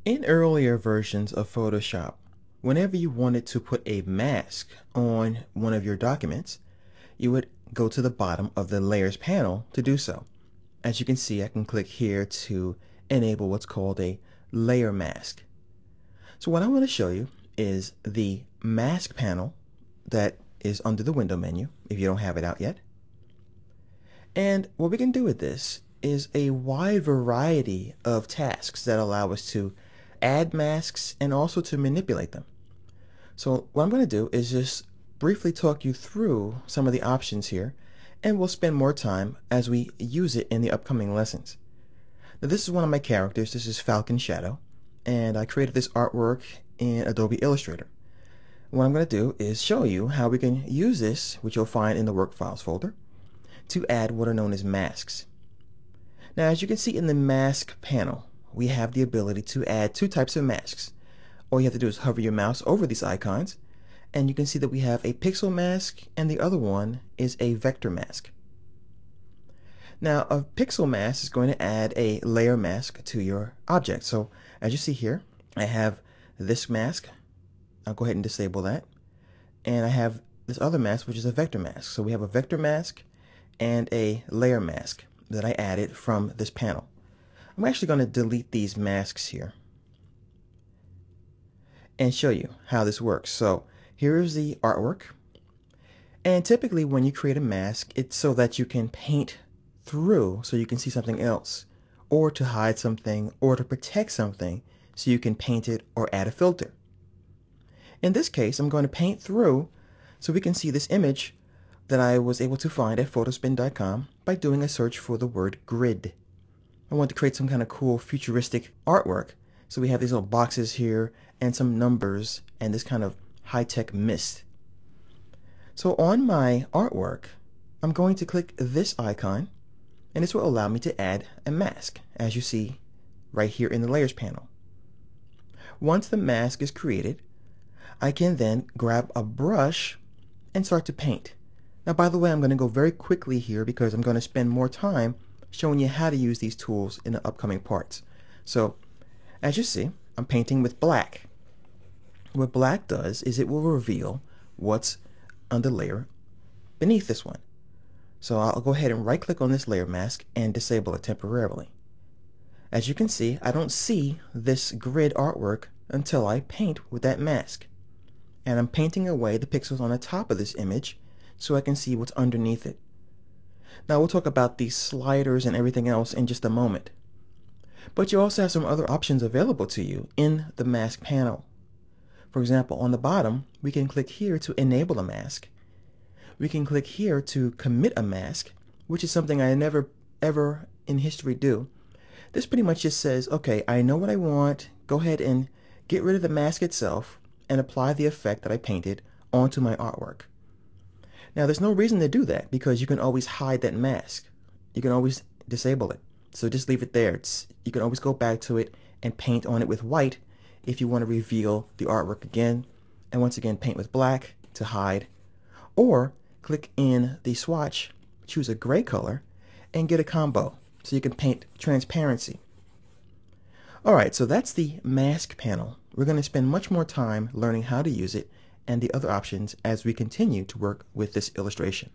In earlier versions of Photoshop, whenever you wanted to put a mask on one of your documents, you would go to the bottom of the Layers panel to do so. As you can see, I can click here to enable what's called a layer mask. So what I want to show you is the mask panel that is under the window menu, if you don't have it out yet. And what we can do with this is a wide variety of tasks that allow us to add masks and also to manipulate them. So what I'm going to do is just briefly talk you through some of the options here, and we'll spend more time as we use it in the upcoming lessons. Now, this is one of my characters. This is Falcon Shadow, and I created this artwork in Adobe Illustrator. What I'm going to do is show you how we can use this, which you'll find in the Work Files folder, to add what are known as masks. Now, as you can see in the mask panel, we have the ability to add two types of masks. All you have to do is hover your mouse over these icons, and you can see that we have a pixel mask, and the other one is a vector mask. Now, a pixel mask is going to add a layer mask to your object. So, as you see here, I have this mask. I'll go ahead and disable that. And I have this other mask, which is a vector mask. So we have a vector mask and a layer mask that I added from this panel. I'm actually going to delete these masks here and show you how this works. So here's the artwork. And typically when you create a mask, it's so that you can paint through so you can see something else, or to hide something, or to protect something so you can paint it or add a filter. In this case, I'm going to paint through so we can see this image that I was able to find at photospin.com by doing a search for the word grid. I want to create some kind of cool futuristic artwork. So we have these little boxes here and some numbers and this kind of high-tech mist. So on my artwork, I'm going to click this icon, and this will allow me to add a mask, as you see right here in the Layers panel. Once the mask is created, I can then grab a brush and start to paint. Now, by the way, I'm going to go very quickly here because I'm going to spend more time showing you how to use these tools in the upcoming parts. So, as you see, I'm painting with black. What black does is it will reveal what's under layer beneath this one. So I'll go ahead and right-click on this layer mask and disable it temporarily. As you can see, I don't see this grid artwork until I paint with that mask. And I'm painting away the pixels on the top of this image so I can see what's underneath it. Now we'll talk about these sliders and everything else in just a moment. But you also have some other options available to you in the mask panel. For example, on the bottom, we can click here to enable a mask. We can click here to commit a mask, which is something I never ever in history do. This pretty much just says, okay, I know what I want. Go ahead and get rid of the mask itself and apply the effect that I painted onto my artwork. Now, there's no reason to do that because you can always hide that mask. You can always disable it. So just leave it there. You can always go back to it and paint on it with white if you want to reveal the artwork again. And once again, paint with black to hide. Or click in the swatch, choose a gray color, and get a combo so you can paint transparency. Alright, so that's the mask panel. We're going to spend much more time learning how to use it and the other options as we continue to work with this illustration.